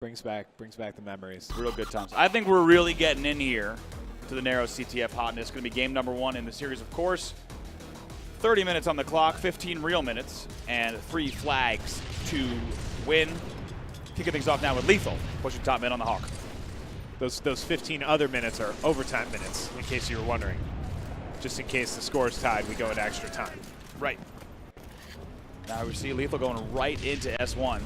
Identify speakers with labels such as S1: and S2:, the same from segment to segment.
S1: Brings back the memories.
S2: Real good times. I think we're really getting in here to the narrow CTF hotness. It's going to be game number 1 in the series, of course. 30 minutes on the clock, 15 real minutes, and 3 flags to win. Kicking things off now with Lethul, pushing top mid on the Hawk.
S1: Those 15 other minutes are overtime minutes, in case you were wondering. Just in case the score's tied, we go into extra time.
S2: Right. Now we see Lethul going right into S1.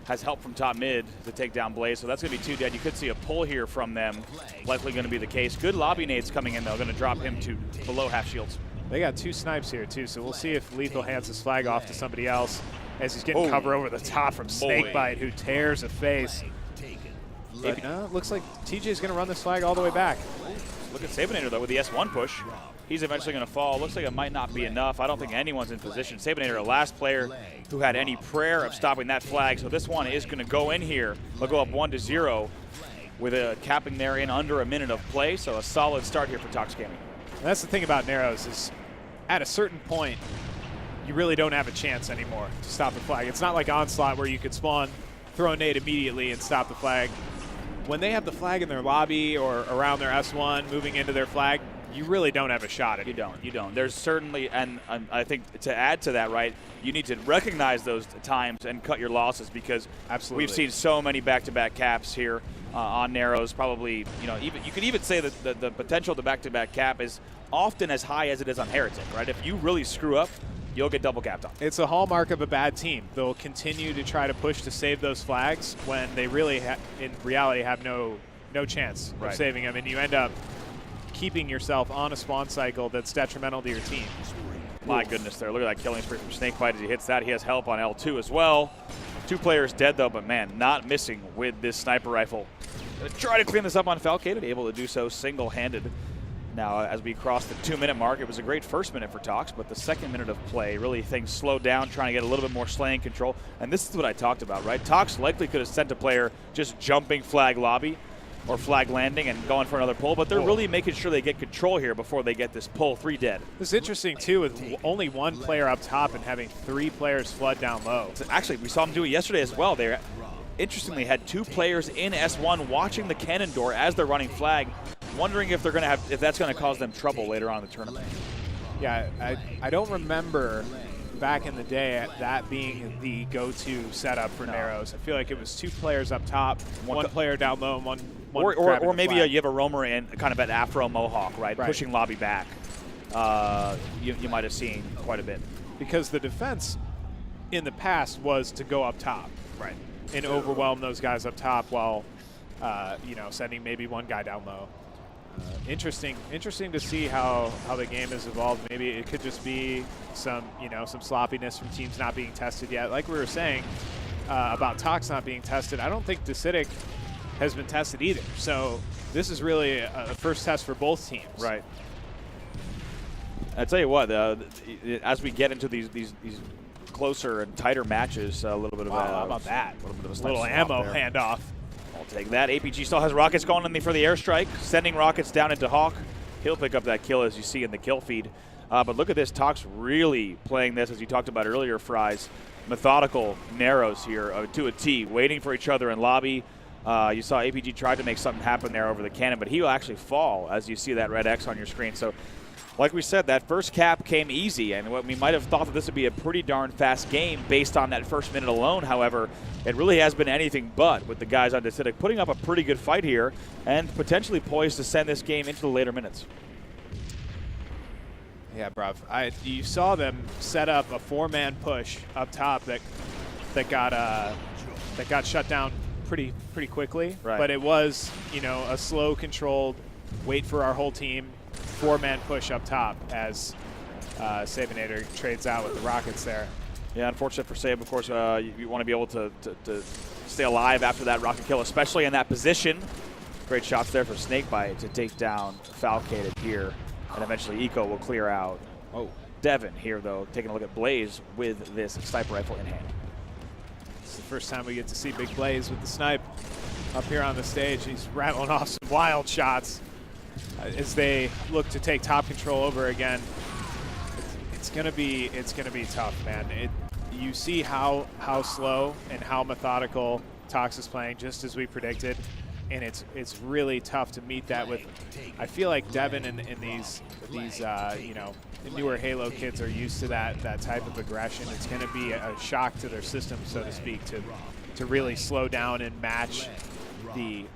S2: Has help from top mid to take down Blaze, so that's going to be 2 dead. You could see a pull here from them. Likely going to be the case. Good lobby nades coming in, though. Going to drop him to below half shields.
S1: They got 2 snipes here, too, so we'll see if Lethul hands his flag off to somebody else as he's getting cover over the top from Snakebite, who tears a face. Looks like TJ's going to run this flag all the way back.
S2: Look at Sabinater, though, with the S1 push. He's eventually going to fall. Looks like it might not be enough. I don't think anyone's in position. Sabinator, the last player who had any prayer of stopping that flag. So this one is going to go in here. They'll go up 1-0 with a capping there in under a minute of play. So a solid start here for TOX Gaming.
S1: And that's the thing about Narrows is at a certain point, you really don't have a chance anymore to stop the flag. It's not like Onslaught where you could spawn, throw a nade immediately and stop the flag. When they have the flag in their lobby or around their S1 moving into their flag, you really don't have a shot at it.
S2: You don't. There's certainly, and I think to add to that, right, you need to recognize those times and cut your losses because we've seen so many back-to-back caps here on Narrows. Probably, you could even say that the potential of the back-to-back cap is often as high as it is on Heretic, right? If you really screw up, you'll get double capped on.
S1: It's a hallmark of a bad team. They'll continue to try to push to save those flags when they really, in reality, have no chance of saving them, and you end up keeping yourself on a spawn cycle that's detrimental to your team.
S2: My goodness there. Look at that killing spree from Snakebite as he hits that. He has help on L2 as well. 2 players dead, though, but, man, not missing with this sniper rifle. Gonna try to clean this up on Falcated, able to do so single-handed. Now, as we cross the 2-minute mark, it was a great first minute for TOX, but the second minute of play, really things slowed down, trying to get a little bit more slaying control. And this is what I talked about, right? TOX likely could have sent a player just jumping flag lobby or flag landing and going for another pull, but they're really making sure they get control here before they get this pull. 3 dead.
S1: This is interesting, too, with only 1 player up top and having 3 players flood down low.
S2: So actually, we saw them do it yesterday as well. They interestingly had 2 players in S1 watching the cannon door as they're running flag, wondering if that's going to cause them trouble later on in the tournament.
S1: Yeah, I don't remember back in the day that being the go-to setup for Narrows. I feel like it was 2 players up top, 1 player down low, and one
S2: or maybe you have a roamer in kind of an Afro Mohawk, right? Pushing lobby back. You might have seen quite a bit.
S1: Because the defense in the past was to go up top, and overwhelm those guys up top while, sending maybe 1 guy down low. Interesting to see how the game has evolved. Maybe it could just be some sloppiness from teams not being tested yet. Like we were saying about TOX not being tested, I don't think Desitic has been tested either. So this is really a first test for both teams.
S2: Right. I tell you what, as we get into these closer and tighter matches, a little bit of
S1: how about that?
S2: A
S1: little ammo handoff.
S2: I'll take that. APG still has rockets going in for the airstrike, sending rockets down into Hawk. He'll pick up that kill as you see in the kill feed. But look at this, TOX really playing this, as you talked about earlier, Fries. Methodical Narrows here to a T, waiting for each other in lobby. You saw APG tried to make something happen there over the cannon, but he will actually fall as you see that red X on your screen. So, like we said, that first cap came easy, and what we might have thought that this would be a pretty darn fast game based on that first minute alone. However, it really has been anything but with the guys on Desitic putting up a pretty good fight here and potentially poised to send this game into the later minutes.
S1: Yeah, bruv. You saw them set up a 4-man push up top that got shut down pretty quickly.
S2: Right.
S1: But it was a slow, controlled, wait for our whole team 4-man push up top as Sabinater trades out with the rockets there.
S2: Yeah, unfortunate for Sab, of course. You want to be able to stay alive after that rocket kill, especially in that position. Great shots there for Snakebite to take down Falcated here. And eventually Eco will clear out. Devin here, though, taking a look at Blaze with this sniper rifle in hand.
S1: It's the first time we get to see Big Blaze with the snipe up here on the stage. He's rattling off some wild shots as they look to take top control over again. It's gonna be tough, man. You see how slow and how methodical TOX is playing, just as we predicted, and it's really tough to meet that with. I feel like Devin and these you know, newer Halo kids are used to that type of aggression. It's going to be a shock to their system, so to speak, to really slow down and match the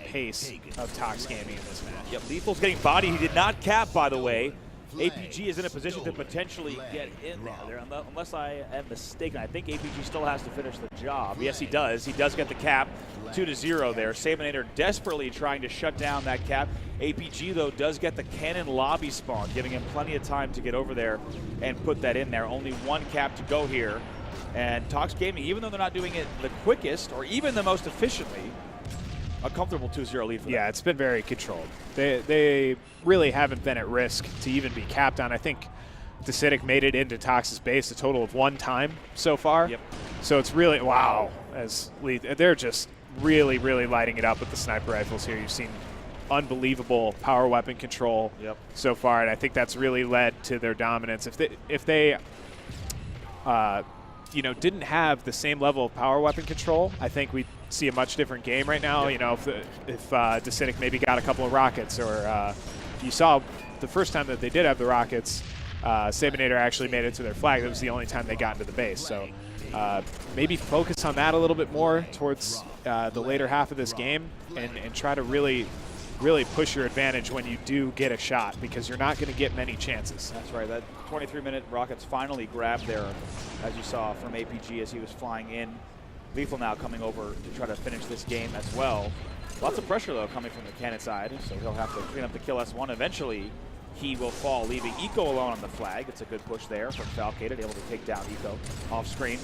S1: pace of TOX Gaming in this match.
S2: Yep, Lethul's getting bodied. He did not cap, by the way. APG is in a position to potentially get in there, unless I am mistaken. I think APG still has to finish the job. Yes, he does. He does get the cap, 2-0 there. Sabinater desperately trying to shut down that cap. APG, though, does get the cannon lobby spawn, giving him plenty of time to get over there and put that in there. Only one cap to go here. And TOX Gaming, even though they're not doing it the quickest or even the most efficiently, a comfortable 2-0 lead for them.
S1: Yeah, it's been very controlled. They really haven't been at risk to even be capped on. I think Desitic made it into TOX's base a total of 1 time so far.
S2: Yep.
S1: So it's really, wow, they're just really, really lighting it up with the sniper rifles here. You've seen unbelievable power weapon control so far, and I think that's really led to their dominance. If they you know, didn't have the same level of power weapon control, I think we'd see a much different game right now. You know, if Desitic maybe got a couple of rockets, or you saw the first time that they did have the rockets, Sabinater actually made it to their flag. That was the only time they got into the base. So maybe focus on that a little bit more towards the later half of this game, and try to really push your advantage when you do get a shot, because you're not going to get many chances.
S2: That's right. That 23-minute rockets finally grabbed there, as you saw from APG as he was flying in. Lethul now coming over to try to finish this game as well. Lots of pressure, though, coming from the cannon side, so he'll have to clean up the kill S1. Eventually, he will fall, leaving Eco alone on the flag. It's a good push there from Falcated, able to take down Eco off screen.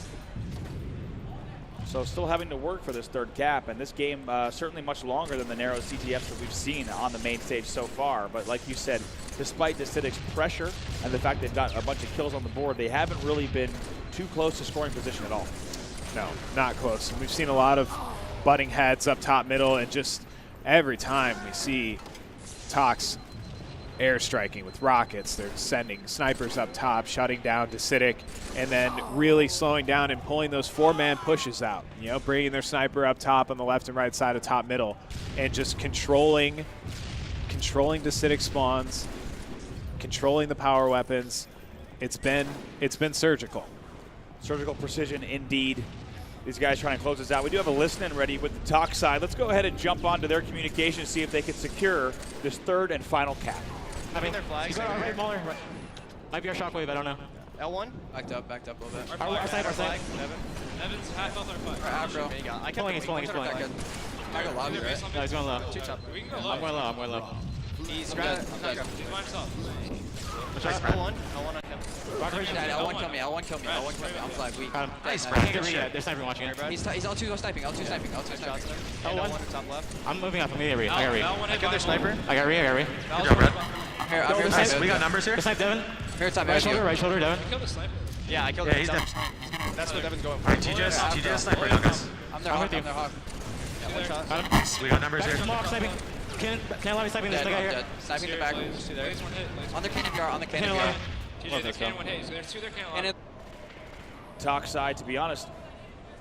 S2: So still having to work for this third cap, and this game certainly much longer than the narrow CTFs that we've seen on the main stage so far. But like you said, despite Desidic's pressure and the fact they've got a bunch of kills on the board, they haven't really been too close to scoring position at all.
S1: No, not close. And we've seen a lot of butting heads up top middle, and just every time we see TOX airstriking with rockets, they're sending snipers up top, shutting down Desitic, and then really slowing down and pulling those 4-man pushes out. You know, bringing their sniper up top on the left and right side of top middle, and just controlling Desitic spawns, controlling the power weapons. It's been surgical.
S2: Surgical precision indeed. These guys trying to close this out. We do have a listen-in ready with the TOX side. Let's go ahead and jump onto their communication, see if they can secure this third and final cap.
S3: I mean, their flags. Might be our shockwave, I don't know.
S4: L1? Backed up a little bit.
S3: Our side.
S4: Evan's half health our flag. Bro. I kept
S3: He's pulling.
S4: I got lobby, right?
S3: No, he's going low.
S4: Two top.
S3: I'm going low.
S4: He's dead.
S3: Watch
S4: L1 on him.
S3: L1
S4: kill me. I'm flag weak.
S3: Got him.
S4: Nice,
S3: I can't get read yet. There's sniper watching it.
S4: He's L2 sniping. L1 top left.
S3: I'm moving up. I'm getting read. I got read.
S4: I got their sniper.
S3: I got read.
S4: Good job, Red. Here,
S3: we got numbers here. Snipe Devin.
S4: Here, top
S3: right shoulder, Devin.
S4: I killed the sniper. Yeah, I killed him.
S3: He's dead.
S4: That's what Devin's going for.
S5: Alright, TJ sniper, Douglas.
S4: I'm their hawk. Yeah, one shot.
S3: Got him.
S5: We got numbers here.
S3: Sniping. Can't lobby sniping this guy here.
S4: Sniping the back. On the cannon jar,
S3: TJ,
S6: their cannon one hit, so there's 2 their cannon.
S2: TOX side, to be honest,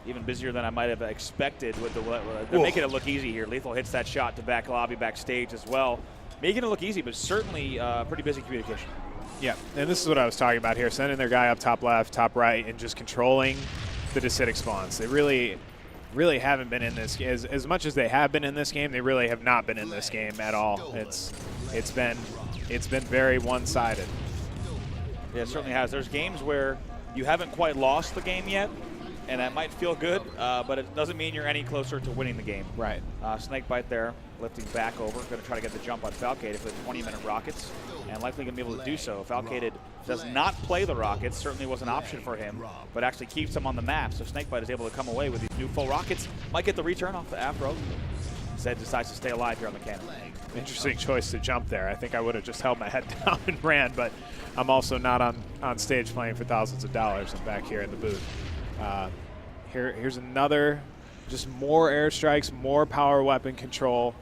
S2: even busier than I might have expected. With they're making it look easy here. Lethul hits that shot to back lobby, backstage as well. Making it look easy, but certainly pretty busy communication.
S1: Yeah, and this is what I was talking about here, sending their guy up top left, top right, and just controlling the Desitic spawns. They really haven't been in this as much as they have been in this game. They really have not been in this game at all. It's been very one-sided.
S2: Yeah, it certainly has. There's games where you haven't quite lost the game yet, and that might feel good, but it doesn't mean you're any closer to winning the game.
S1: Right.
S2: Snakebite there, lifting back over, going to try to get the jump on Falcated for the 20-minute rockets, and likely going to be able to do so. Falcated does not play the rockets, certainly was an option for him, but actually keeps them on the map, so Snakebite is able to come away with these new full rockets. Might get the return off the afro. Instead decides to stay alive here on the cannon.
S1: Interesting choice to jump there. I think I would have just held my head down and ran, but I'm also not on stage playing for thousands of dollars. I'm back here in the booth. Here's another, just more airstrikes, more power weapon control,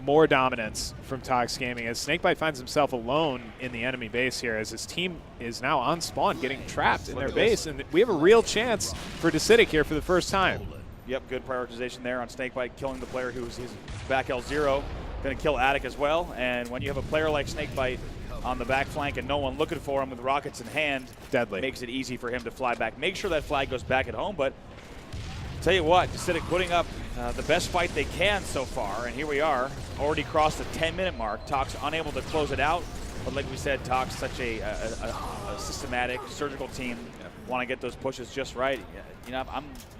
S1: more dominance from TOX Gaming as Snakebite finds himself alone in the enemy base here as his team is now on spawn getting trapped in their base. And we have a real chance for Desitic here for the first time.
S2: Yep, good prioritization there on Snakebite, killing the player who's his back L0. Going to kill Attic as well. And when you have a player like Snakebite on the back flank and no one looking for him with rockets in hand,
S1: deadly.
S2: Makes it easy for him to fly back. Make sure that flag goes back at home, but tell you what, Desitic putting up the best fight they can so far, and here we are, already crossed the 10-minute mark. TOX unable to close it out, but like we said, TOX such a systematic, surgical team, want to get those pushes just right. You know,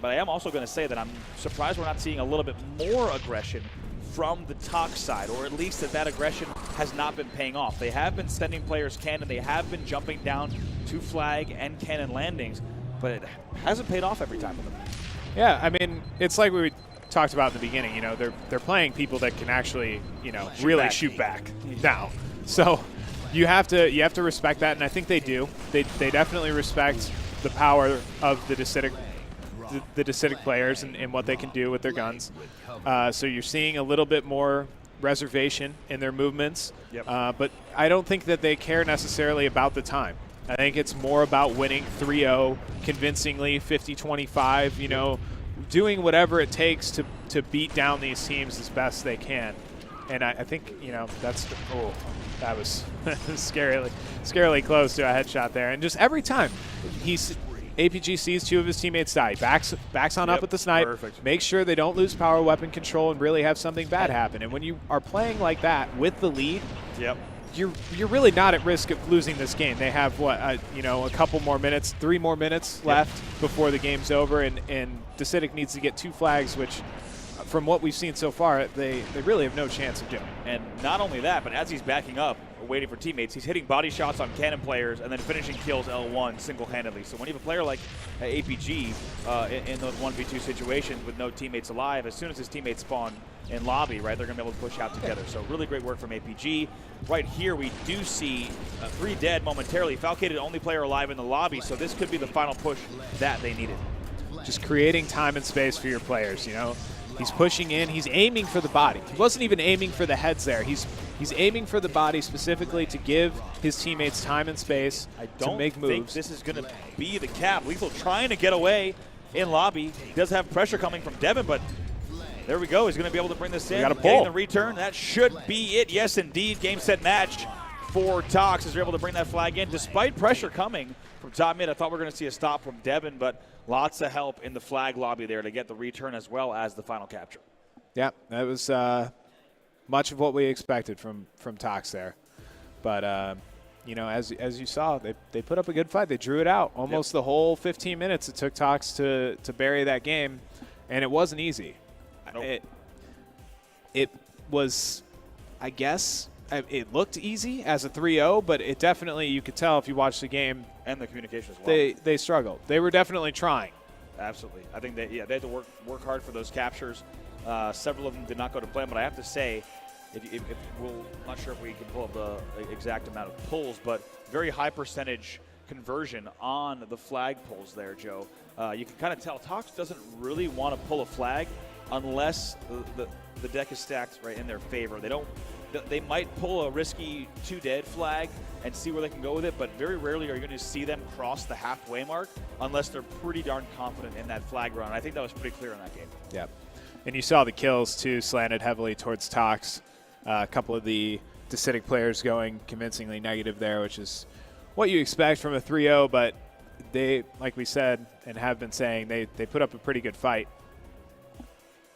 S2: but I am also going to say that I'm surprised we're not seeing a little bit more aggression from the TOX side, or at least that aggression has not been paying off. They have been sending players cannon, they have been jumping down to flag and cannon landings, but it hasn't paid off every time for them.
S1: Yeah, I mean, it's like we talked about in the beginning. You know, they're playing people that can actually, you know, really shoot back now. So you have to respect that, and I think they do. They definitely respect the power of the Desitic players and what they can do with their guns. So you're seeing a little bit more reservation in their movements, but I don't think that they care necessarily about the time. I think it's more about winning 3-0 convincingly, 50-25, you know, doing whatever it takes to beat down these teams as best they can. And I think, you know, that was scarily close to a headshot there. And just every time APG sees two of his teammates die, backs on up with the snipe, makes sure they don't lose power weapon control and really have something bad happen. And when you are playing like that with the lead, you're really not at risk of losing this game. They have you know, a couple more minutes, 3 more minutes left before the game's over, and Desitic needs to get 2 flags, which from what we've seen so far, they really have no chance of doing.
S2: And not only that, but as he's backing up, waiting for teammates, he's hitting body shots on cannon players and then finishing kills L1 single-handedly. So when you have a player like APG in those 1v2 situations with no teammates alive, as soon as his teammates spawn in lobby, right, they're going to be able to push out together. So really great work from APG. Right here, we do see 3 dead momentarily. Falcated, only player alive in the lobby, so this could be the final push that they needed.
S1: Just creating time and space for your players, you know. He's pushing in. He's aiming for the body. He wasn't even aiming for the heads there. He's aiming for the body specifically to give his teammates time and space to make moves.
S2: I don't think this is going to be the cap. Lethul trying to get away in lobby. He does have pressure coming from Devin, but there we go. He's going to be able to bring this in.
S1: Got a pull.
S2: Getting the return. That should be it. Yes, indeed. Game, set, match for TOX as they're able to bring that flag in. Despite pressure coming from top mid, I thought we were going to see a stop from Devin, but lots of help in the flag lobby there to get the return as well as the final capture.
S1: Yeah, that was much of what we expected from TOX there. But, you know, as you saw, they put up a good fight. They drew it out almost the whole 15 minutes it took TOX to bury that game, and it wasn't easy. Nope. It was, I guess, it looked easy as a 3-0, but it definitely, you could tell if you watched the game.
S2: And the communication as well.
S1: They struggled. They were definitely trying.
S2: Absolutely. I think they had to work hard for those captures. Several of them did not go to plan, but I have to say, I'm not sure if we can pull up the exact amount of pulls, but very high percentage conversion on the flag pulls there, Joe. You can kind of tell TOX doesn't really want to pull a flag unless the deck is stacked right in their favor. They might pull a risky 2 dead flag and see where they can go with it, but very rarely are you going to see them cross the halfway mark unless they're pretty darn confident in that flag run. I think that was pretty clear in that game.
S1: Yeah. And you saw the kills, too, slanted heavily towards TOX. A couple of the Desitic players going convincingly negative there, which is what you expect from a 3-0, but they, like we said and have been saying, they put up a pretty good fight.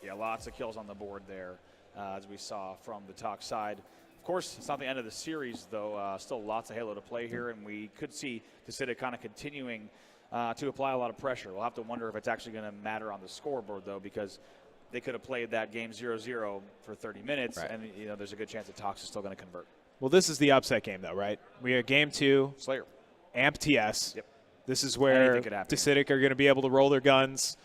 S2: Yeah, lots of kills on the board there, as we saw from the TOX side. Of course, it's not the end of the series, though. Still lots of Halo to play here, and we could see Desitic kind of continuing to apply a lot of pressure. We'll have to wonder if it's actually going to matter on the scoreboard, though, because they could have played that game 0-0 for 30 minutes, and you know there's a good chance that TOX is still going to convert.
S1: Well, this is the upset game, though, right? We are game 2.
S2: Slayer.
S1: Amp TS.
S2: Yep.
S1: This is where Desitic are going to be able to roll their guns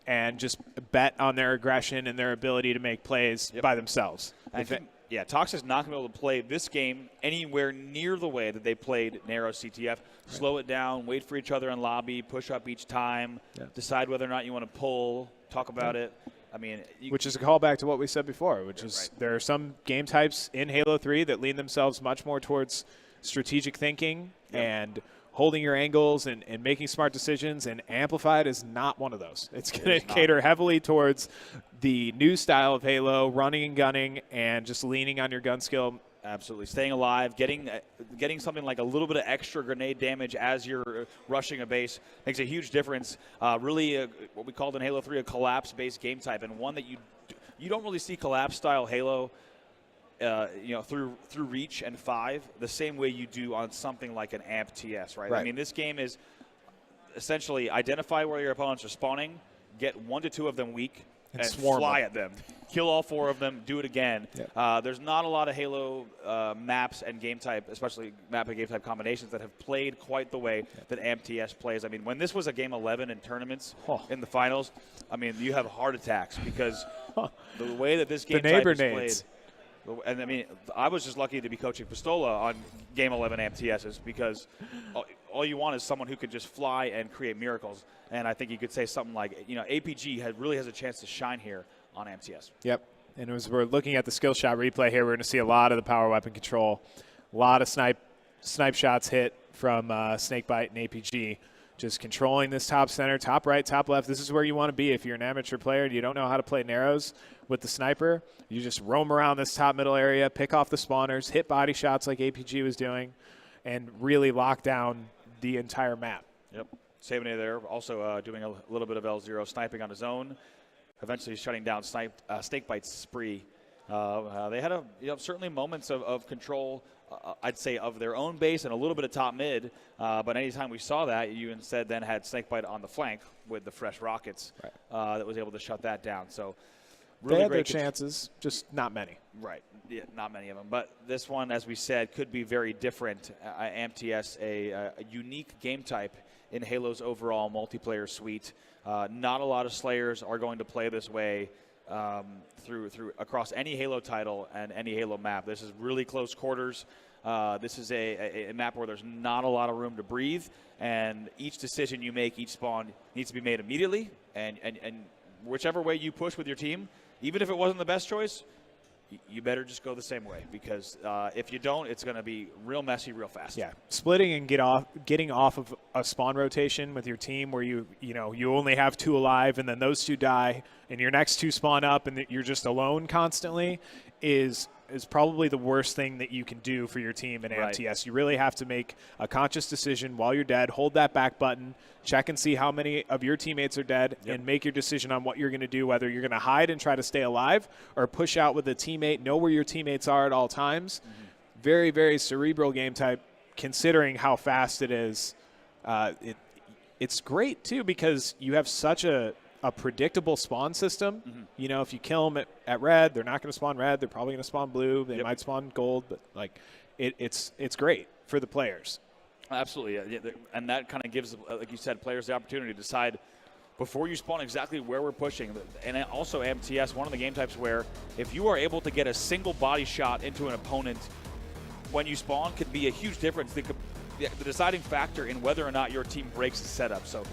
S1: and just bet on their aggression and their ability to make plays by themselves.
S2: I think, yeah, TOX is not going to be able to play this game anywhere near the way that they played narrow CTF. Slow it down, wait for each other in lobby, push up each time, decide whether or not you want to pull, talk about it. I mean,
S1: which is a callback to what we said before, which is there are some game types in Halo 3 that lean themselves much more towards strategic thinking and holding your angles and making smart decisions, and Amplified is not one of those. It's going to cater heavily towards the new style of Halo, running and gunning, and just leaning on your gun skill.
S2: Absolutely. Staying alive, getting something like a little bit of extra grenade damage as you're rushing a base makes a huge difference. Really, what we called in Halo 3 a collapse-based game type, and one that you don't really see collapse-style Halo through Reach and 5 the same way you do on something like an AMP TS, right? I mean, this game is essentially identify where your opponents are spawning, get 1 to 2 of them weak, and fly at them. Kill all 4 of them, do it again. Yeah. There's not a lot of Halo maps and game type, especially map and game type combinations, that have played quite the way that AMP TS plays. I mean, when this was a game 11 in tournaments in the finals, I mean, you have heart attacks because the way that this game type is played. And I mean, I was just lucky to be coaching Pistola on Game 11 AMP TSs because all you want is someone who can just fly and create miracles. And I think you could say something like, APG really has a chance to shine here on AMP TS.
S1: Yep. And as we're looking at the skill shot replay here, we're going to see a lot of the power weapon control, a lot of snipe shots hit from Snakebite and APG. Just controlling this top center, top right, top left. This is where you want to be if you're an amateur player and you don't know how to play narrows with the sniper. You just roam around this top middle area, pick off the spawners, hit body shots like APG was doing, and really lock down the entire map. Yep.
S2: Sabinater there also doing a little bit of L0 sniping on his own, eventually shutting down Snakebite's spree. They had certainly moments of control, I'd say, of their own base and a little bit of top mid. But anytime we saw that, you instead then had Snakebite on the flank with the fresh rockets that was able to shut that down. So really
S1: they had
S2: great
S1: their chances, just not many.
S2: Right. Yeah, not many of them. But this one, as we said, could be very different. AMP TS, a unique game type in Halo's overall multiplayer suite. Not a lot of Slayers are going to play this way through across any Halo title and any Halo map. This is really close quarters. This is a map where there's not a lot of room to breathe, and each decision you make, each spawn needs to be made immediately. And whichever way you push with your team, even if it wasn't the best choice, you better just go the same way, because if you don't, it's going to be real messy real fast.
S1: Yeah, splitting and getting off of a spawn rotation with your team where you only have 2 alive and then those 2 die and your next 2 spawn up and you're just alone constantly is probably the worst thing that you can do for your team in AMP TS. You really have to make a conscious decision while you're dead, hold that back button, check and see how many of your teammates are dead, and make your decision on what you're going to do, whether you're going to hide and try to stay alive or push out with a teammate, know where your teammates are at all times. Very, very cerebral game type, considering how fast it is. It's great, too, because you have such a predictable spawn system. If you kill them at red, they're not going to spawn red. They're probably going to spawn blue. They might spawn gold, but it's great for the players.
S2: Absolutely, and that kind of gives, like you said, players the opportunity to decide before you spawn exactly where we're pushing. And also AMP TS, one of the game types where if you are able to get a single body shot into an opponent when you spawn could be a huge difference. The deciding factor in whether or not your team breaks the setup. So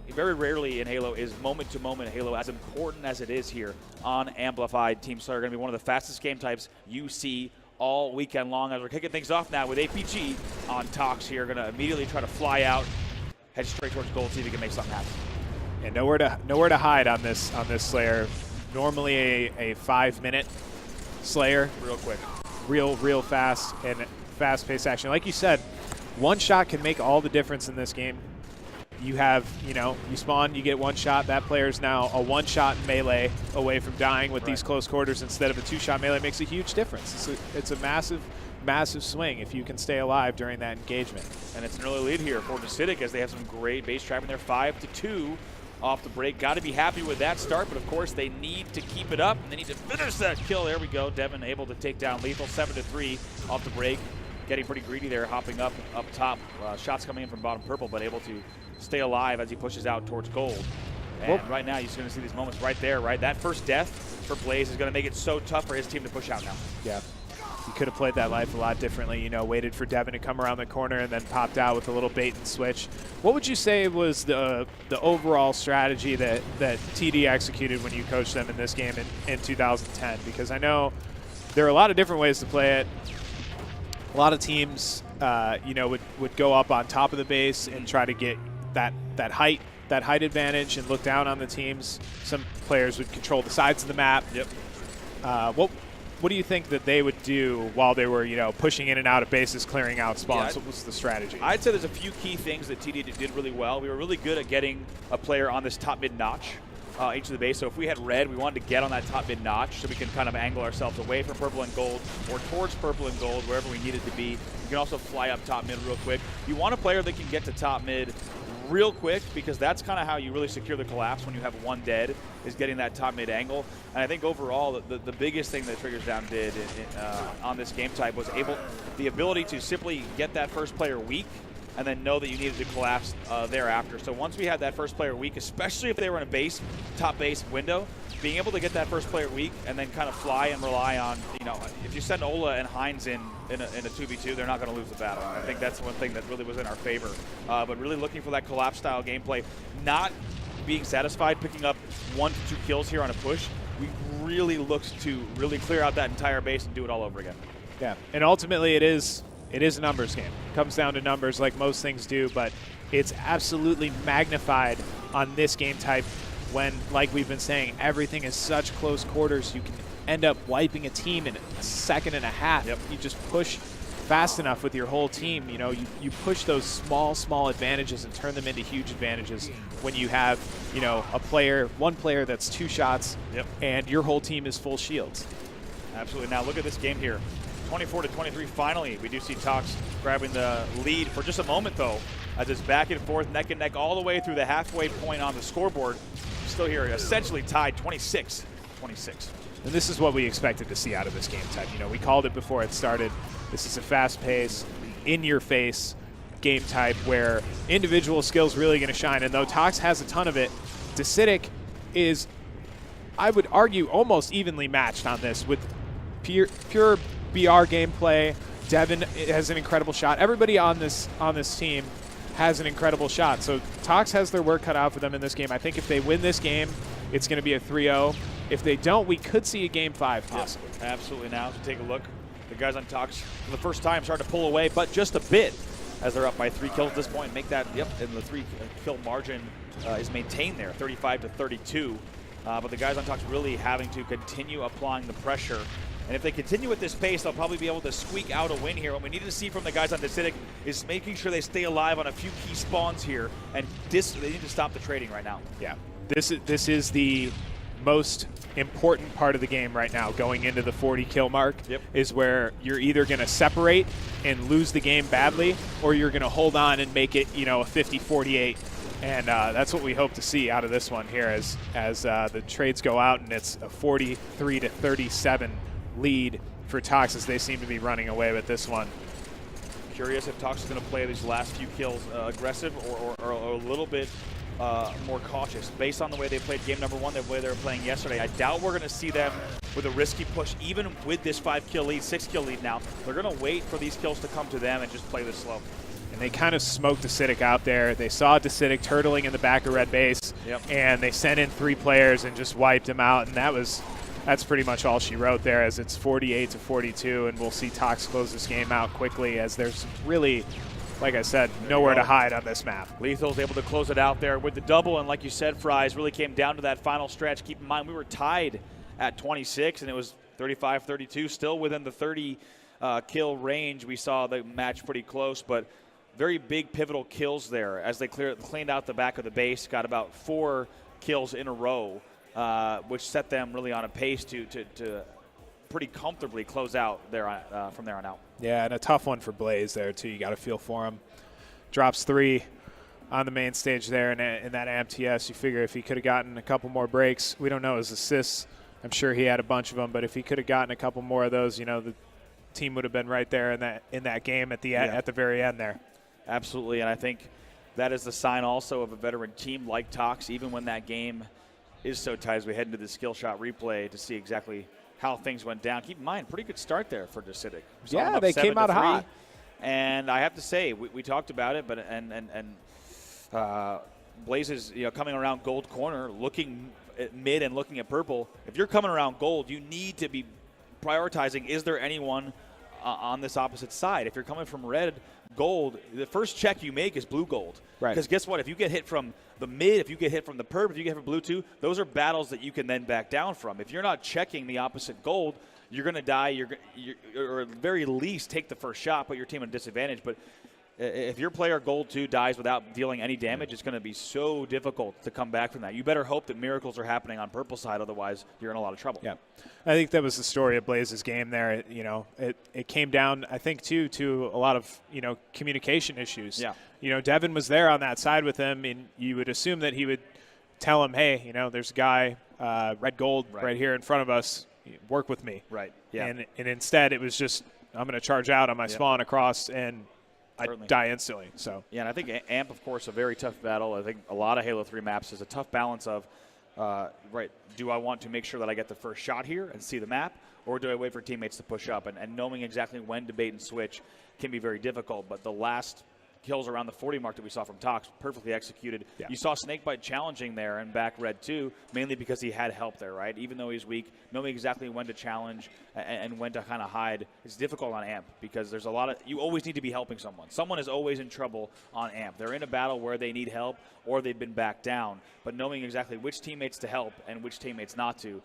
S2: very rarely in Halo is moment-to-moment Halo as important as it is here on Amplified. Team Slayer going to be one of the fastest game types you see all weekend long. As we're kicking things off now with APG on TOX here, going to immediately try to fly out, head straight towards gold, see if he can make something happen.
S1: And nowhere to hide on this Slayer. Normally a 5-minute Slayer,
S2: real quick,
S1: real fast and fast-paced action. Like you said, one shot can make all the difference in this game. You have, you spawn, you get 1 shot. That player's now a 1-shot melee away from dying with these close quarters instead of a 2-shot melee. Makes a huge difference. It's a massive swing if you can stay alive during that engagement.
S2: And it's an early lead here for Desitic as they have some great base trapping there. 5-2 off the break. Got to be happy with that start, but of course they need to keep it up and they need to finish that kill. There we go. Devin able to take down Lethul. 7-3 off the break. Getting pretty greedy there, hopping up top. Shots coming in from bottom purple, but able to stay alive as he pushes out towards gold. And right now, you're going to see these moments right there, right? That first death for Blaze is going to make it so tough for his team to push out now.
S1: Yeah. You could have played that life a lot differently, waited for Devin to come around the corner and then popped out with a little bait and switch. What would you say was the overall strategy that TD executed when you coached them in this game in 2010? Because I know there are a lot of different ways to play it. A lot of teams would go up on top of the base and try to get that height advantage and look down on the teams. Some players would control the sides of the map.
S2: Yep.
S1: What do you think that they would do while they were, pushing in and out of bases, clearing out spawns? What was the strategy?
S2: I'd say there's a few key things that TD did really well. We were really good at getting a player on this top mid notch each of the base. So if we had red, we wanted to get on that top mid notch so we can kind of angle ourselves away from purple and gold or towards purple and gold, wherever we needed to be. You can also fly up top mid real quick. You want a player that can get to top mid real quick, because that's kind of how you really secure the collapse when you have one dead, is getting that top mid angle. And I think overall the biggest thing that Triggers Down did on this game type was the ability to simply get that first player weak and then know that you needed to collapse thereafter. So once we had that first player weak, especially if they were in a top base window, being able to get that first player weak and then kind of fly and rely on, if you send Ola and Heinz in a 2v2, they're not going to lose the battle. I think that's one thing that really was in our favor. But really looking for that collapse style gameplay, not being satisfied picking up 1 to 2 kills here on a push. We really looked to really clear out that entire base and do it all over again.
S1: Yeah, and ultimately it is a numbers game. It comes down to numbers like most things do, but it's absolutely magnified on this game type when, like we've been saying, everything is such close quarters. You can end up wiping a team in a second and a half.
S2: Yep.
S1: You just push fast enough with your whole team. You push those small advantages and turn them into huge advantages when you have, one player that's 2 shots,
S2: yep,
S1: and your whole team is full shields.
S2: Absolutely. Now look at this game here. 24-23, finally, we do see TOX grabbing the lead for just a moment, though, as it's back and forth, neck and neck, all the way through the halfway point on the scoreboard. Still here, essentially tied 26-26.
S1: And this is what we expected to see out of this game type. We called it before it started. This is a fast-paced, in-your-face game type where individual skills really going to shine. And though TOX has a ton of it, Desitic is, I would argue, almost evenly matched on this with pure BR gameplay. Devin has an incredible shot. Everybody on this team has an incredible shot. So TOX has their work cut out for them in this game. I think if they win this game, it's going to be a 3-0. If they don't, we could see a Game 5 possibly.
S2: Yes, absolutely. Now, to take a look, the guys on TOX for the first time starting to pull away, but just a bit, as they're up by 3 kills at this point. Make that, and the 3-kill margin is maintained there, 35-32. But the guys on TOX really having to continue applying the pressure. And if they continue at this pace, they'll probably be able to squeak out a win here. What we need to see from the guys on Desitic is making sure they stay alive on a few key spawns here, and they need to stop the trading right now.
S1: Yeah, this is the most important part of the game right now, going into the 40 kill mark.
S2: Yep.
S1: Is where you're either going to separate and lose the game badly, or you're going to hold on and make it, a 50-48. And that's what we hope to see out of this one here as the trades go out, and it's a 43-37 lead for TOX as they seem to be running away with this one.
S2: Curious if TOX is going to play these last few kills aggressive or a little bit more cautious. Based on the way they played game number 1, the way they were playing yesterday, I doubt we're going to see them with a risky push, even with this 5-kill lead, 6-kill lead now. They're going to wait for these kills to come to them and just play this slow.
S1: And they kind of smoked Desitic out there. They saw Desitic turtling in the back of red base,
S2: yep, and
S1: they sent in 3 players and just wiped him out, and that's pretty much all she wrote there, as it's 48-42, and we'll see TOX close this game out quickly, as there's really, like I said, nowhere to hide on this map.
S2: Lethul's able to close it out there with the double, and like you said, Fries, really came down to that final stretch. Keep in mind, we were tied at 26, and it was 35-32, still within the 30 kill range. We saw the match pretty close, but very big pivotal kills there as they cleaned out the back of the base, got about 4 kills in a row. Which set them really on a pace to pretty comfortably close out there from there on out.
S1: Yeah, and a tough one for Blaze there, too. You got to feel for him. Drops 3 on the main stage there in that MTS. You figure if he could have gotten a couple more breaks, we don't know his assists. I'm sure he had a bunch of them, but if he could have gotten a couple more of those, the team would have been right there in that game at the very end there.
S2: Absolutely, and I think that is the sign also of a veteran team like TOX, even when that game is so tight, as we head into the skill shot replay to see exactly how things went down. Keep in mind, pretty good start there for Desitic.
S1: Yeah, they came out hot.
S2: And I have to say, we talked about it, but Blaze is coming around gold corner, looking at mid and looking at purple. If you're coming around gold, you need to be prioritizing, is there anyone on this opposite side. If you're coming from red, gold, the first check you make is blue-gold.
S1: Right.
S2: Because guess what? If you get hit from the mid, if you get hit from the perp, if you get hit from blue 2, those are battles that you can then back down from. If you're not checking the opposite gold, you're going to die, or at the very least take the first shot, put your team at a disadvantage. But if your player gold 2 dies without dealing any damage, it's going to be so difficult to come back from that. You better hope that miracles are happening on purple side, otherwise you're in a lot of trouble.
S1: Yeah, I think that was the story of Blaze's game there. It came down, I think, too, to a lot of, communication issues.
S2: Yeah.
S1: Devin was there on that side with him, and you would assume that he would tell him, hey, there's a guy, red gold right here in front of us, work with me.
S2: Right, yeah.
S1: And instead it was just, I'm going to charge out on my spawn across, and I die instantly. So
S2: yeah, and I think AMP, of course, a very tough battle. I think a lot of Halo 3 maps is a tough balance of, do I want to make sure that I get the first shot here and see the map, or do I wait for teammates to push up? And knowing exactly when to bait and switch can be very difficult. But the last kills around the 40 mark that we saw from TOX, perfectly executed. Yeah. You saw Snakebite challenging there and back red too, mainly because he had help there, right? Even though he's weak, knowing exactly when to challenge and when to kind of hide, it's difficult on AMP because there's a lot of, you always need to be helping someone. Someone is always in trouble on AMP. They're in a battle where they need help or they've been backed down, but knowing exactly which teammates to help and which teammates not to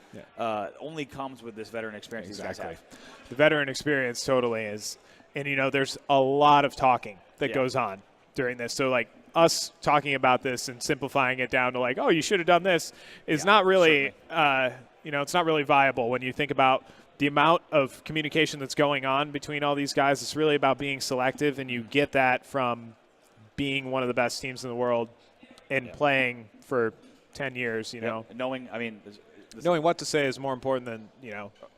S2: only comes with this veteran experience these guys have.
S1: The veteran experience totally is, and there's a lot of talking that goes on during this. So like us talking about this and simplifying it down to like, oh, you should have done this is not really, it's not really viable when you think about the amount of communication that's going on between all these guys. It's really about being selective, and you get that from being one of the best teams in the world and playing for 10 years,
S2: Knowing
S1: what to say is more important than,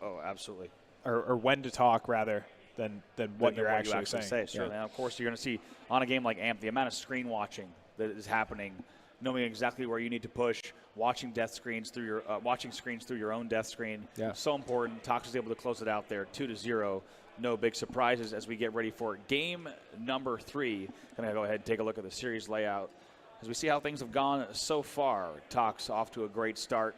S2: Oh, absolutely.
S1: Or when to talk rather than what you're actually saying.
S2: Sure. And of course, you're going to see on a game like AMP the amount of screen watching that is happening, knowing exactly where you need to push, watching death screens through your watching screens through your own death screen. Yeah. So important. TOX is able to close it out there, 2-0. No big surprises as we get ready for game number 3. Going to go ahead and take a look at the series layout as we see how things have gone so far. TOX off to a great start.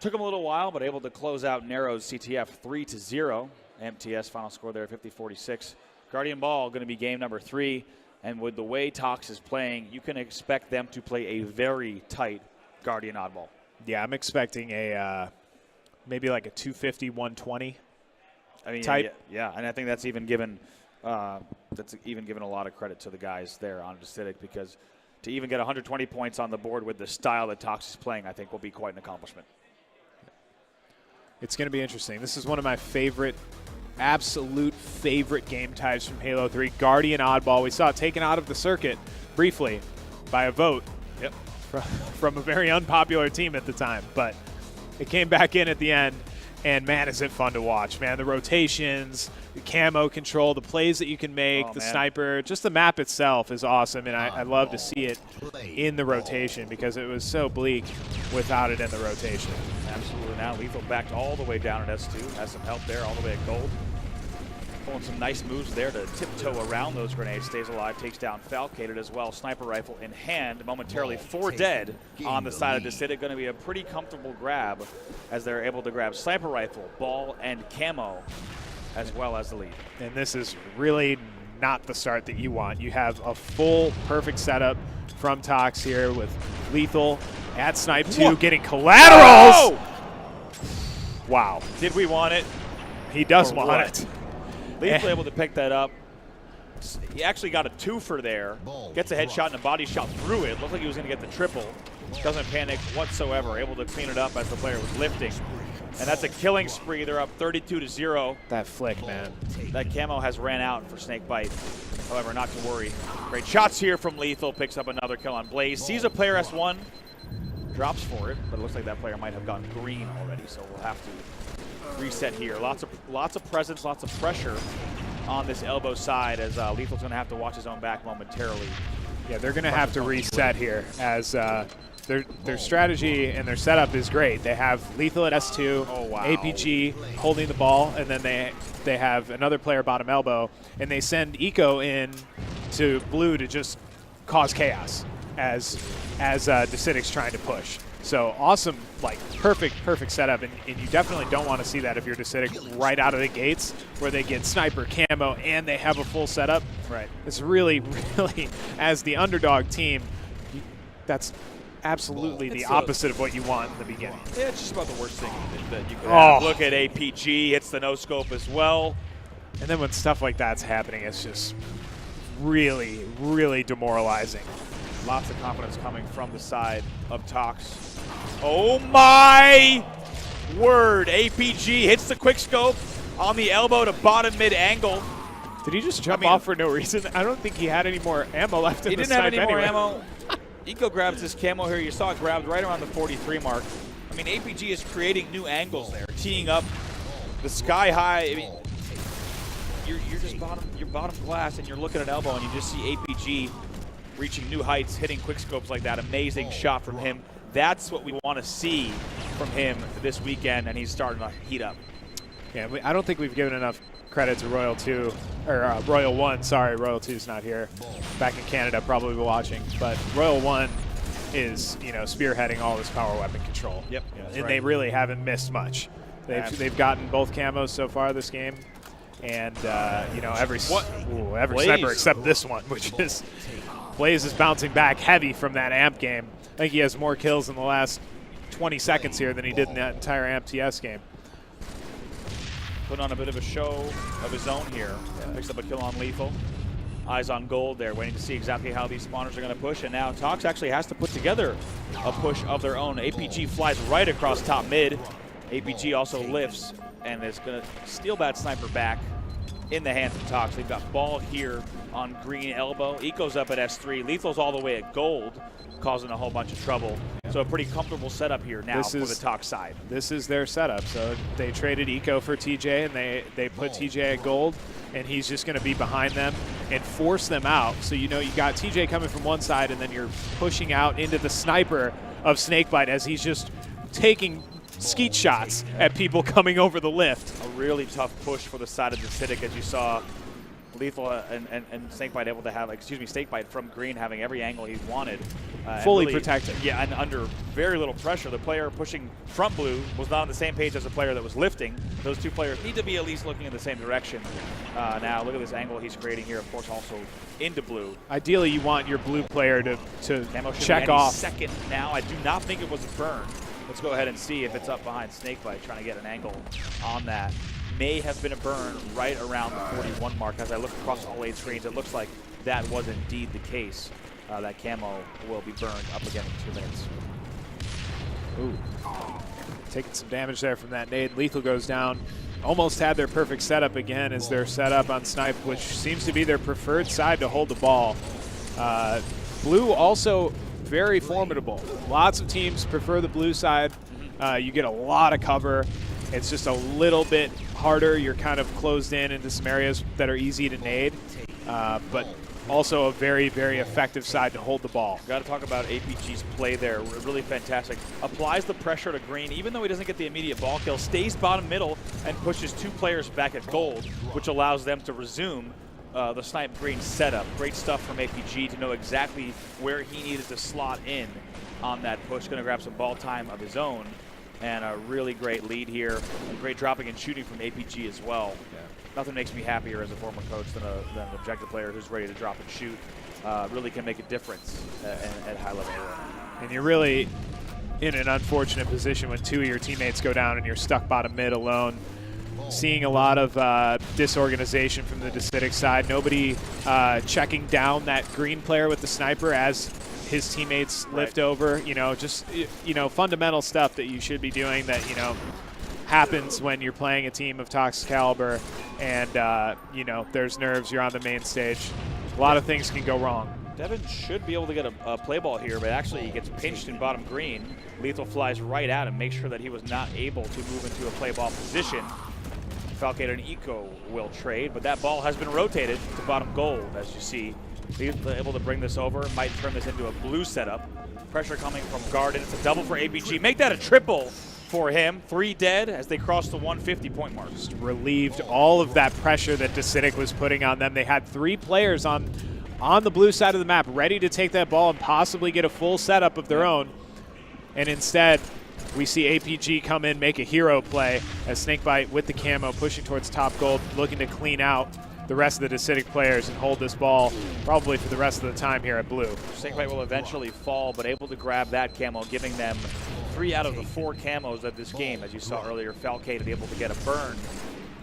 S2: Took them a little while, but able to close out Narrow's CTF 3-0. MTS final score there, 50-46. Guardian Ball going to be game number 3, and with the way TOX is playing, you can expect them to play a very tight Guardian Oddball.
S1: Yeah, I'm expecting a maybe like a 250-120
S2: type. Yeah, and I think that's even given a lot of credit to the guys there on Desitic, because to even get 120 points on the board with the style that TOX is playing, I think will be quite an accomplishment.
S1: It's going to be interesting. This is one of my absolute favorite game types from Halo 3, Guardian Oddball. We saw it taken out of the circuit briefly by a vote from a very unpopular team at the time, but it came back in at the end, and man, is it fun to watch, man. The rotations, the camo control, the plays that you can make, sniper, just the map itself is awesome, and I love to see it in the rotation because it was so bleak without it in the rotation.
S2: Absolutely. Now Lethul backed all the way down at S2. Has some help there all the way at gold. Pulling some nice moves there to tiptoe around those grenades. Stays alive, takes down Falcated as well. Sniper rifle in hand, momentarily 4 dead on the side of Desitic. Going to be a pretty comfortable grab as they're able to grab sniper rifle, ball, and camo, as well as the lead.
S1: And this is really not the start that you want. You have a full perfect setup from TOX here with Lethul at Snipe 2 getting collaterals.
S2: Oh!
S1: Wow.
S2: Did we want it?
S1: He does want it.
S2: Lethul able to pick that up. He actually got a 2-fer there. Gets a headshot and a body shot through it. Looked like he was going to get the triple. Doesn't panic whatsoever. Able to clean it up as the player was lifting. And that's a killing spree. They're up 32-0.
S1: That flick, man.
S2: That camo has ran out for Snakebite. However, not to worry. Great shots here from Lethul. Picks up another kill on Blaze. Sees a player S1. Drops for it, but it looks like that player might have gone green already, so we'll have to reset here. Lots of presence, lots of pressure on this elbow side as Lethal's going to have to watch his own back momentarily.
S1: Yeah, they're going to have to reset here as their strategy and their setup is great. They have Lethul at S2, APG holding the ball, and then they have another player bottom elbow, and they send Eco in to blue to just cause chaos as Decidic's trying to push. So awesome, like perfect setup, and you definitely don't want to see that if you're Desitic right out of the gates, where they get sniper, camo, and they have a full setup.
S2: Right.
S1: It's really, as the underdog team, that's absolutely the opposite of what you want in the beginning.
S2: Yeah, it's just about the worst thing that you could have. Look at APG, hits the no-scope as well.
S1: And then when stuff like that's happening, it's just really demoralizing.
S2: Lots of confidence coming from the side of TOX. Oh my word! APG hits the quick scope on the elbow to bottom mid angle.
S1: Did he just jump off for no reason? I don't think he had any more ammo left in the snipe.
S2: He didn't have any
S1: anyway.
S2: more ammo. Eco grabs this camo here. You saw it grabbed right around the 43 mark. I mean, APG is creating new angles there, teeing up the sky high. I mean, you're just bottom glass, and you're looking at elbow, and you just see APG reaching new heights, hitting quick scopes like that. Amazing shot from him. That's what we want to see from him this weekend, and he's starting to heat up.
S1: Yeah, I don't think we've given enough credit to Royal 2, or Royal 1, sorry, Royal 2's not here. Back in Canada, probably watching. But Royal 1 is, spearheading all this power weapon control.
S2: Yep.
S1: And they really haven't missed much. They've gotten both camos so far this game. And, every sniper except this one, which is Blaze is bouncing back heavy from that AMP game. I think he has more kills in the last 20 seconds here than he did in that entire AMP TS game.
S2: Putting on a bit of a show of his own here. Picks up a kill on Lethul. Eyes on gold there, waiting to see exactly how these spawners are going to push. And now TOX actually has to put together a push of their own. APG flies right across top mid. APG also lifts and is going to steal that sniper back in the hands of TOX. They've got ball here on green elbow. Eco's up at S3. Lethul's all the way at gold, causing a whole bunch of trouble. So a pretty comfortable setup here now for the TOX side.
S1: This is their setup. So they traded Eco for TJ, and they put TJ at gold, and he's just going to be behind them and force them out. So you got TJ coming from one side, and then you're pushing out into the sniper of Snakebite as he's just taking skeet shots at people coming over the lift.
S2: A really tough push for the side of Desitic, as you saw Lethul and Snakebite able to have, Snakebite from green having every angle he wanted.
S1: Fully protected.
S2: Yeah, and under very little pressure. The player pushing front blue was not on the same page as the player that was lifting. Those two players need to be at least looking in the same direction. Now, look at this angle he's creating here, of course, also into blue.
S1: Ideally, you want your blue player to check off.
S2: Second now. I do not think it was a burn. Let's go ahead and see if it's up behind Snakebite, trying to get an angle on that. May have been a burn right around the 41 mark. As I look across all 8 screens, it looks like that was indeed the case. That camo will be burned up again in 2 minutes.
S1: Ooh. Taking some damage there from that nade. Lethul goes down. Almost had their perfect setup again as their setup on Snipe, which seems to be their preferred side to hold the ball. Blue also very formidable. Lots of teams prefer the blue side. You get a lot of cover. It's just a little bit harder. You're kind of closed in into some areas that are easy to nade, but also a very effective side to hold the ball.
S2: Got to talk about APG's play there. Really fantastic. Applies the pressure to green, even though he doesn't get the immediate ball kill. Stays bottom middle and pushes 2 players back at gold, which allows them to resume the snipe green setup. Great stuff from APG to know exactly where he needed to slot in on that push. Going to grab some ball time of his own. And a really great lead here. And great dropping and shooting from APG as well. Yeah. Nothing makes me happier as a former coach than an objective player who's ready to drop and shoot. Really can make a difference at high level.
S1: And you're really in an unfortunate position when 2 of your teammates go down and you're stuck bottom mid alone. Seeing a lot of disorganization from the Desitic side. Nobody checking down that green player with the sniper as his teammates lift over. Just fundamental stuff that you should be doing that happens when you're playing a team of TOX caliber, and there's nerves. You're on the main stage. A lot of things can go wrong.
S2: Devin should be able to get a play ball here, but actually he gets pinched in bottom green. Lethul flies right at him, makes sure that he was not able to move into a play ball position. Falcated and Eco will trade, but that ball has been rotated to bottom gold, as you see. He's able to bring this over, might turn this into a blue setup. Pressure coming from Garden. It's a double for APG. Make that a triple for him. 3 dead as they cross the 150-point mark.
S1: Just relieved all of that pressure that Desitic was putting on them. They had 3 players on the blue side of the map ready to take that ball and possibly get a full setup of their own. And instead, we see APG come in, make a hero play as Snakebite with the camo pushing towards top gold, looking to clean out the rest of the Desitic players and hold this ball probably for the rest of the time here at blue.
S2: Snakebite will eventually fall, but able to grab that camo, giving them 3 out of the 4 camos of this game. As you saw earlier, Falcated able to get a burn,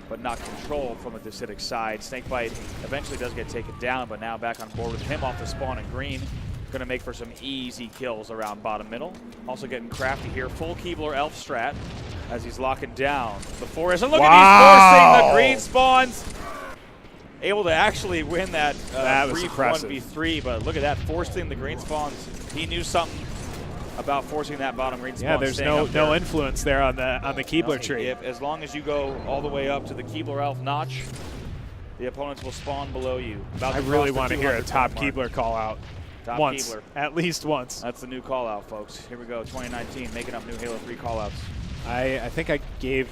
S2: but not control from the Desitic side. Snakebite eventually does get taken down, but now back on board with him off the spawn in green. Going to make for some easy kills around bottom middle. Also getting crafty here. Full Keebler Elf strat as he's locking down the forest. And look at he's forcing the green spawns. Able to actually win that, brief 1v3, but look at that, forcing the green spawns. He knew something about forcing that bottom green spawn.
S1: Yeah, there's no influence there on the Keebler tree.
S2: As long as you go all the way up to the Keebler Elf notch, the opponents will spawn below you.
S1: I really want to hear a top Keebler call out.
S2: Top
S1: once,
S2: Keebler.
S1: at least once.
S2: That's the new call out, folks. Here we go, 2019, making up new Halo 3 call outs.
S1: I think I gave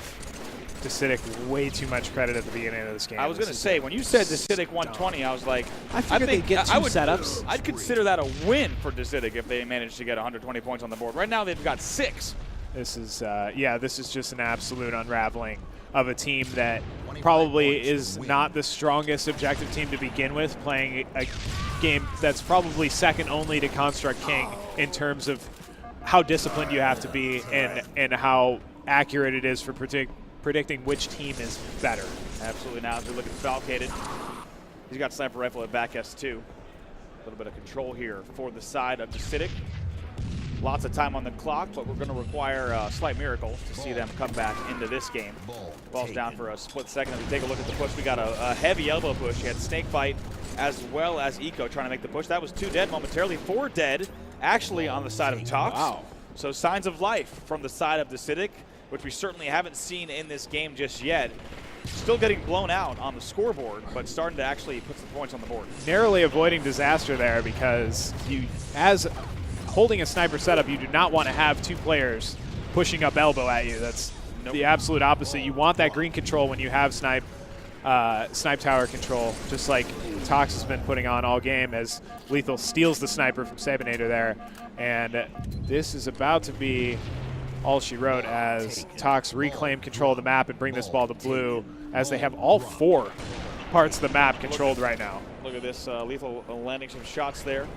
S1: Desitic way too much credit at the beginning of this game.
S2: I was going to say, when you said Desitic 120, I was like,
S1: I figured they'd get 2 setups.
S2: I'd consider that a win for Desitic if they managed to get 120 points on the board. Right now, they've got 6.
S1: This is, this is just an absolute unraveling of a team that probably is not the strongest objective team to begin with, playing a game that's probably second only to Construct King in terms of how disciplined you have to be and how accurate it is for predicting which team is better.
S2: Absolutely. Now as we look at Falcated, he's got sniper rifle at back S2. A little bit of control here for the side of Desitic. Lots of time on the clock, but we're going to require a slight miracle to see them come back into this game. Ball's down for a split second. As we take a look at the push, we got a heavy elbow push. You had Snakebite as well as Eco trying to make the push. That was 2 dead momentarily, 4 dead actually on the side of TOX.
S1: Wow.
S2: So signs of life from the side of Desitic, which we certainly haven't seen in this game just yet. Still getting blown out on the scoreboard, but starting to actually put some points on the board.
S1: Narrowly avoiding disaster there because as holding a sniper setup, you do not want to have 2 players pushing up elbow at you. That's the absolute opposite. You want that green control when you have snipe tower control, just like TOX has been putting on all game as Lethul steals the sniper from Sabinater there. And this is about to be all she wrote as TOX reclaim control of the map and bring this ball to blue as they have all 4 parts of the map controlled right now.
S2: Look at this, Lethul landing some shots there.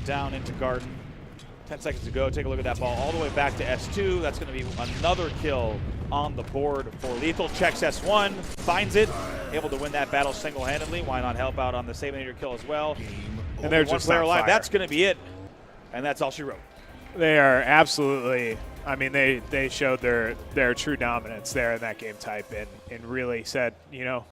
S2: Down into Garden. 10 seconds to go. Take a look at that ball all the way back to S2. That's going to be another kill on the board for Lethul. Checks S1, finds it, able to win that battle single-handedly. Why not help out on the Sabinator kill as well?
S1: And they're just
S2: player
S1: on
S2: alive.
S1: fire.
S2: That's going to be it. And that's all she wrote.
S1: They are absolutely, I mean, they showed their true dominance there in that game type and really said, you know,